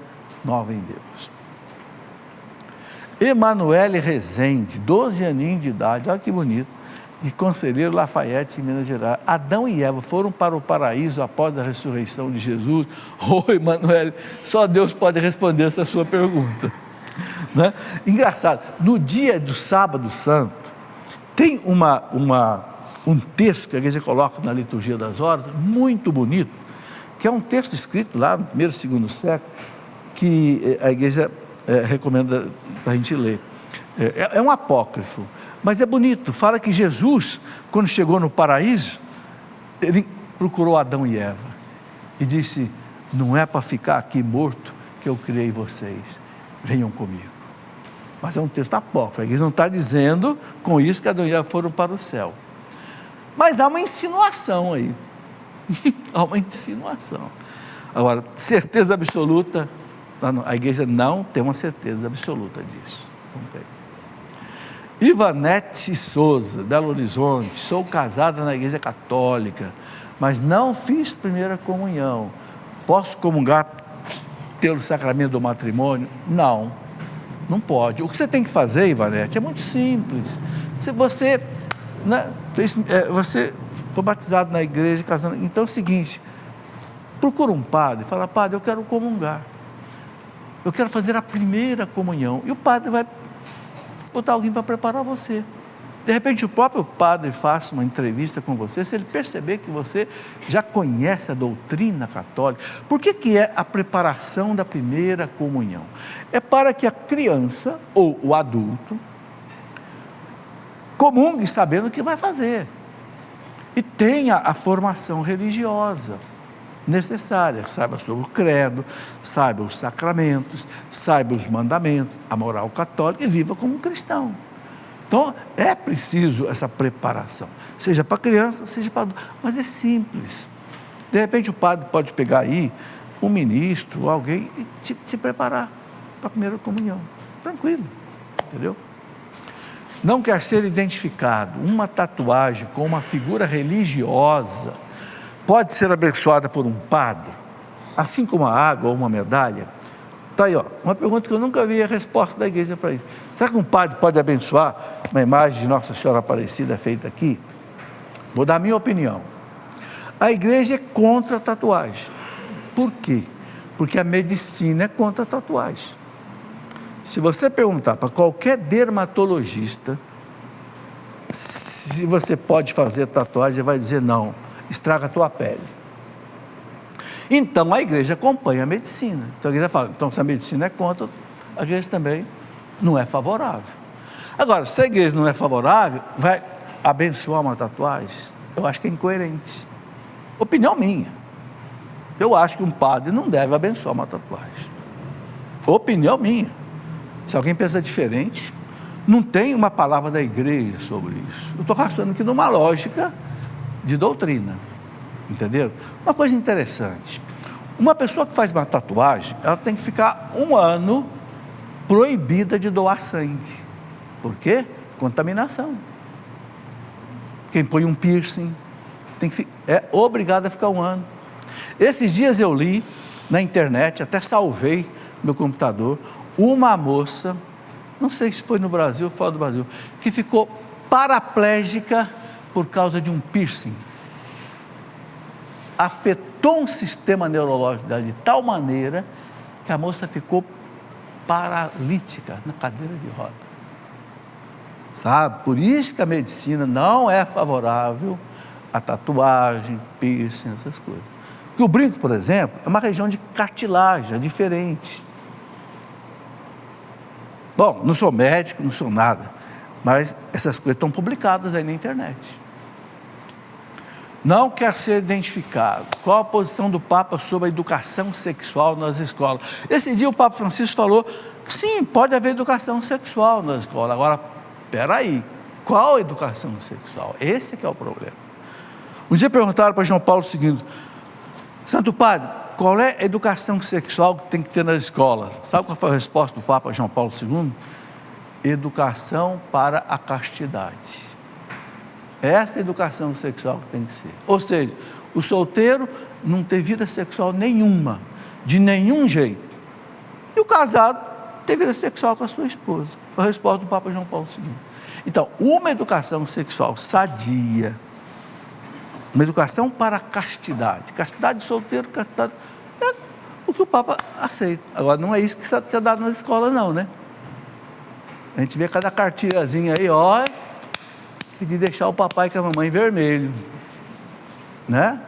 nova em Deus. Emanuele Rezende, 12 aninhos de idade, olha que bonito, de Conselheiro Lafayette, em Minas Gerais. Adão e Eva foram para o paraíso após a ressurreição de Jesus? Oi, Emanuele, só Deus pode responder essa sua pergunta, né? Engraçado, no dia do Sábado Santo, tem um texto que a igreja coloca na liturgia das horas, muito bonito, que é um texto escrito lá no primeiro e segundo século, que a igreja recomenda para a gente ler. É um apócrifo, mas é bonito. Fala que Jesus, quando chegou no paraíso, ele procurou Adão e Eva e disse: não é para ficar aqui morto que eu criei vocês, venham comigo. Mas é um texto apócrifo, a igreja não está dizendo com isso que Adão e Eva foram para o céu. Mas há uma insinuação aí. Há uma insinuação. Agora, certeza absoluta, a igreja não tem uma certeza absoluta disso. Não tem. Ivanete Souza, Belo Horizonte, sou casada na igreja católica, mas não fiz primeira comunhão. Posso comungar pelo sacramento do matrimônio? Não, não pode. O que você tem que fazer, Ivanete, é muito simples. Se você, né, você foi batizado na igreja, casando, então é o seguinte, procura um padre, fala: padre, eu quero comungar, eu quero fazer a primeira comunhão, e o padre vai botar alguém para preparar você. De repente o próprio padre faça uma entrevista com você, se ele perceber que você já conhece a doutrina católica. Por que é a preparação da primeira comunhão? É para que a criança ou o adulto comungue sabendo o que vai fazer e tenha a formação religiosa necessária, saiba sobre o credo, saiba os sacramentos, saiba os mandamentos, a moral católica, e viva como um cristão. Então é preciso essa preparação, seja para criança, seja para adulto, mas é simples. De repente o padre pode pegar aí um ministro, alguém, e se preparar para a primeira comunhão, tranquilo, entendeu? Não quer ser identificado, uma tatuagem com uma figura religiosa pode ser abençoada por um padre, assim como a água ou uma medalha? Está aí, ó, uma pergunta que eu nunca vi a resposta da igreja para isso. Será que um padre pode abençoar uma imagem de Nossa Senhora Aparecida feita aqui? Vou dar a minha opinião. A igreja é contra a tatuagem. Por quê? Porque a medicina é contra a tatuagem. Se você perguntar para qualquer dermatologista se você pode fazer tatuagem, ele vai dizer não, estraga a tua pele. Então a igreja acompanha a medicina. Então a igreja fala, então se a medicina é contra, a igreja também não é favorável. Agora, se a igreja não é favorável, vai abençoar uma tatuagem, eu acho que é incoerente. Opinião minha. Eu acho que um padre não deve abençoar uma tatuagem. Opinião minha. Se alguém pensa diferente, não tem uma palavra da igreja sobre isso. Eu estou raciocínio aqui numa lógica de doutrina. Entendeu? Uma coisa interessante. Uma pessoa que faz uma tatuagem, ela tem que ficar 1 ano proibida de doar sangue. Por quê? Contaminação. Quem põe um piercing é obrigado a ficar 1 ano. Esses dias eu li na internet, até salvei no computador, uma moça, não sei se foi no Brasil ou fora do Brasil, que ficou paraplégica por causa de um piercing. Afetou um sistema neurológico dela de tal maneira que a moça ficou paralítica na cadeira de roda. Sabe? Por isso que a medicina não é favorável a tatuagem, piercing, essas coisas. Porque o brinco, por exemplo, é uma região de cartilagem, é diferente. Bom, não sou médico, não sou nada, mas essas coisas estão publicadas aí na internet. Não quer ser identificado. Qual a posição do Papa sobre a educação sexual nas escolas? Esse dia o Papa Francisco falou que sim, pode haver educação sexual na escola. Agora, espera aí, qual a educação sexual? Esse é que é o problema. Um dia perguntaram para João Paulo o seguinte: Santo Padre, qual é a educação sexual que tem que ter nas escolas? Sabe qual foi a resposta do Papa João Paulo II? Educação para a castidade. Essa é a educação sexual que tem que ser. Ou seja, o solteiro não tem vida sexual nenhuma, de nenhum jeito. E o casado tem vida sexual com a sua esposa. Foi a resposta do Papa João Paulo II. Então, uma educação sexual sadia, uma educação para a castidade. Castidade de solteiro, castidade... É o que o Papa aceita. Agora, não é isso que é dado nas escolas, não, né? A gente vê cada cartilhazinha aí, ó, de deixar o papai com a mamãe vermelho, né?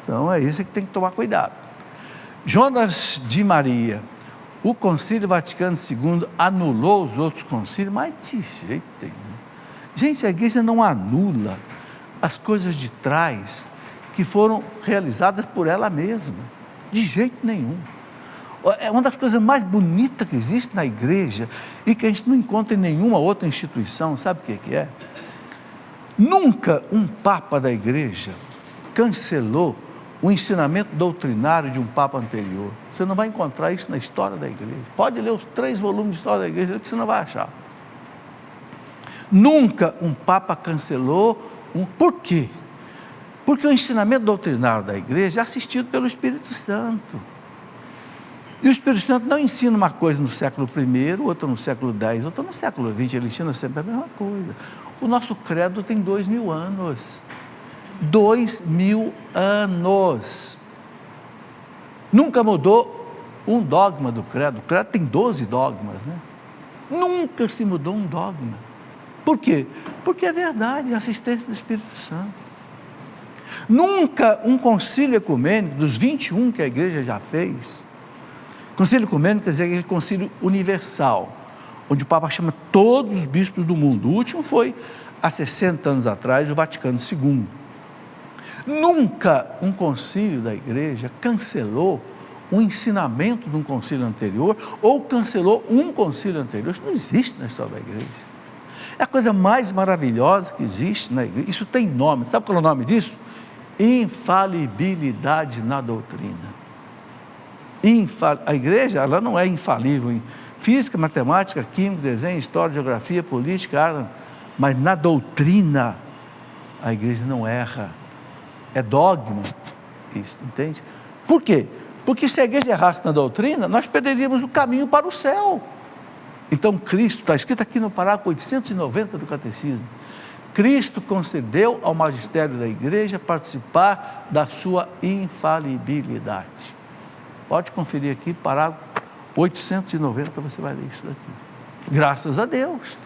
Então é isso que tem que tomar cuidado. Jonas de Maria, o Concílio Vaticano II anulou os outros concílios, mas de jeito nenhum. Gente, a igreja não anula as coisas de trás que foram realizadas por ela mesma, de jeito nenhum. É uma das coisas mais bonitas que existe na igreja e que a gente não encontra em nenhuma outra instituição. Sabe o que é? Nunca um papa da igreja cancelou o ensinamento doutrinário de um papa anterior. Você não vai encontrar isso na história da igreja. Pode ler os 3 volumes de história da igreja que você não vai achar. Nunca um papa cancelou Por quê? Porque o ensinamento doutrinário da igreja é assistido pelo Espírito Santo. E o Espírito Santo não ensina uma coisa no século I, outra no século X, outra no século XX, ele ensina sempre a mesma coisa. O nosso credo tem 2000 anos. 2000 anos. Nunca mudou um dogma do credo. O credo tem 12 dogmas, né? Nunca se mudou um dogma. Por quê? Porque é verdade, a assistência do Espírito Santo. Nunca um concílio ecumênico, dos 21 que a igreja já fez, concílio ecumênico quer dizer aquele concílio universal, onde o Papa chama todos os bispos do mundo. O último foi há 60 anos atrás, o Vaticano II. Nunca um concílio da igreja cancelou um ensinamento de um concílio anterior ou cancelou um concílio anterior. Isso não existe na história da igreja. É a coisa mais maravilhosa que existe na igreja. Isso tem nome. Sabe qual é o nome disso? Infalibilidade na doutrina. A igreja, ela não é infalível em física, matemática, química, desenho, história, geografia, política, arte, mas na doutrina a igreja não erra. É dogma, isso, entende? Por quê? Porque se a igreja errasse na doutrina, nós perderíamos o caminho para o céu. Então Cristo, está escrito aqui no parágrafo 890 do Catecismo, Cristo concedeu ao magistério da igreja participar da sua infalibilidade. Pode conferir aqui, parágrafo 890, você vai ler isso daqui. Graças a Deus,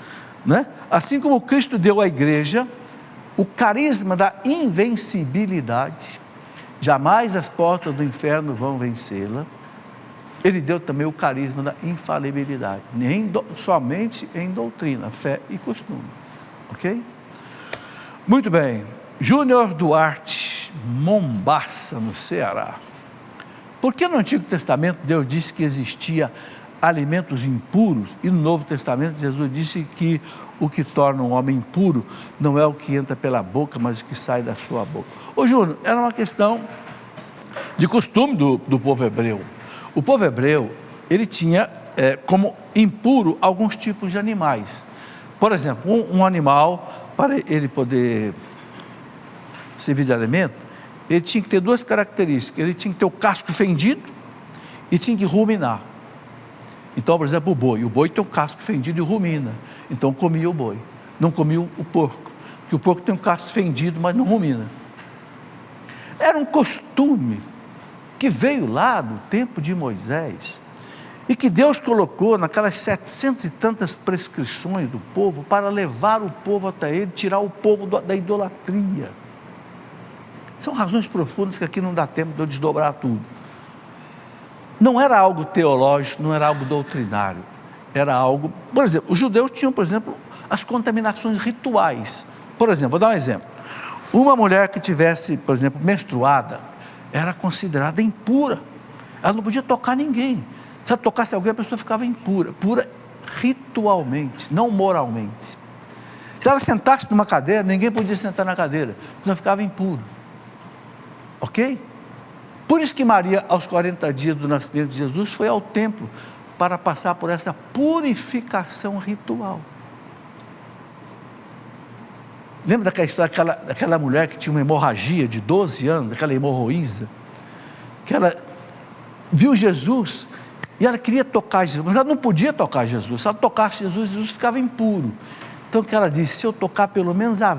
né? Assim como Cristo deu à igreja o carisma da invencibilidade, jamais as portas do inferno vão vencê-la, ele deu também o carisma da infalibilidade, somente em doutrina, fé e costume, ok? Muito bem. Júnior Duarte, Mombaça, no Ceará. Por que no Antigo Testamento Deus disse que existia alimentos impuros e no Novo Testamento Jesus disse que o que torna um homem impuro não é o que entra pela boca, mas o que sai da sua boca? Ô Júnior, era uma questão de costume do povo hebreu. O povo hebreu, ele tinha como impuro alguns tipos de animais. Por exemplo, um animal, para ele poder servir de alimento, ele tinha que ter duas características. Ele tinha que ter o casco fendido e tinha que ruminar. Então, por exemplo, o boi tem o casco fendido e rumina. Então, comia o boi. Não comia o porco, porque o porco tem um casco fendido, mas não rumina. Era um costume que veio lá do tempo de Moisés e que Deus colocou naquelas 700 e tantas prescrições do povo para levar o povo até ele, tirar o povo da idolatria. São razões profundas que aqui não dá tempo de eu desdobrar tudo. Não era algo teológico, não era algo doutrinário, era algo, por exemplo, os judeus tinham, por exemplo, as contaminações rituais. Por exemplo, vou dar um exemplo. Uma mulher que tivesse, por exemplo, menstruada, era considerada impura. Ela não podia tocar ninguém. Se ela tocasse alguém, a pessoa ficava impura. Pura ritualmente, não moralmente. Se ela sentasse numa cadeira, ninguém podia sentar na cadeira, senão ficava impuro. Ok? Por isso que Maria, aos 40 dias do nascimento de Jesus, foi ao templo para passar por essa purificação ritual. Lembra daquela história, daquela mulher que tinha uma hemorragia de 12 anos, daquela hemorroísa, que ela viu Jesus e ela queria tocar Jesus, mas ela não podia tocar Jesus. Se ela tocasse Jesus, Jesus ficava impuro. Então o que ela disse: se eu tocar pelo menos a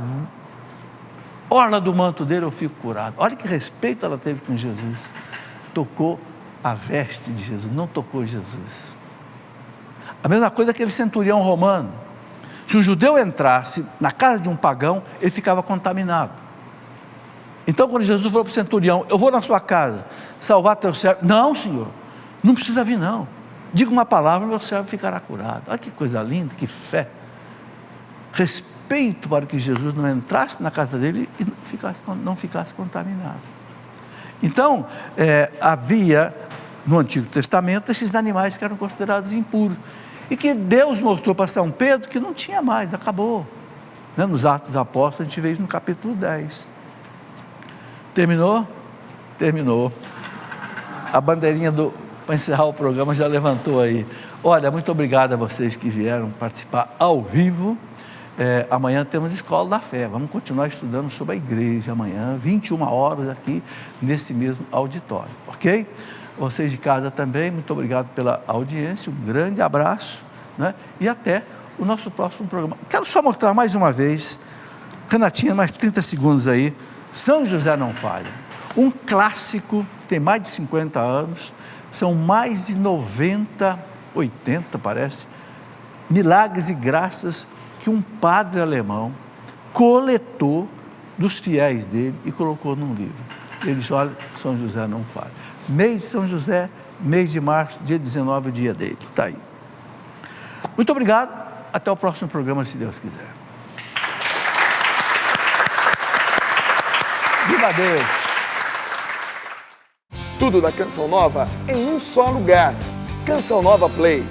orla do manto dele, eu fico curado. Olha que respeito ela teve com Jesus. Tocou a veste de Jesus, não tocou Jesus. A mesma coisa aquele centurião romano. Se um judeu entrasse na casa de um pagão, ele ficava contaminado. Então quando Jesus falou para o centurião: eu vou na sua casa salvar teu servo. Não, senhor, não precisa vir não. Diga uma palavra, meu servo ficará curado. Olha que coisa linda, que fé. Respeito para que Jesus não entrasse na casa dele e não ficasse contaminado. Então, havia no Antigo Testamento esses animais que eram considerados impuros e que Deus mostrou para São Pedro que não tinha mais, acabou. Nos Atos dos Apóstolos, a gente vê isso no capítulo 10. Terminou? Terminou. A bandeirinha para encerrar o programa já levantou aí. Olha, muito obrigado a vocês que vieram participar ao vivo. Amanhã temos Escola da Fé, vamos continuar estudando sobre a igreja amanhã, 21 horas aqui nesse mesmo auditório, ok? Vocês de casa também, muito obrigado pela audiência, um grande abraço, né? E até o nosso próximo programa. Quero só mostrar mais uma vez, Renatinha, mais 30 segundos aí, São José Não Falha, um clássico, tem mais de 50 anos, são mais de 90, 80 parece, milagres e graças que um padre alemão coletou dos fiéis dele e colocou num livro. Ele diz: olha, São José não falha. Mês de São José, mês de março, dia 19, o dia dele. Está aí. Muito obrigado. Até o próximo programa, se Deus quiser. Viva Deus! Tudo da Canção Nova em um só lugar. Canção Nova Play.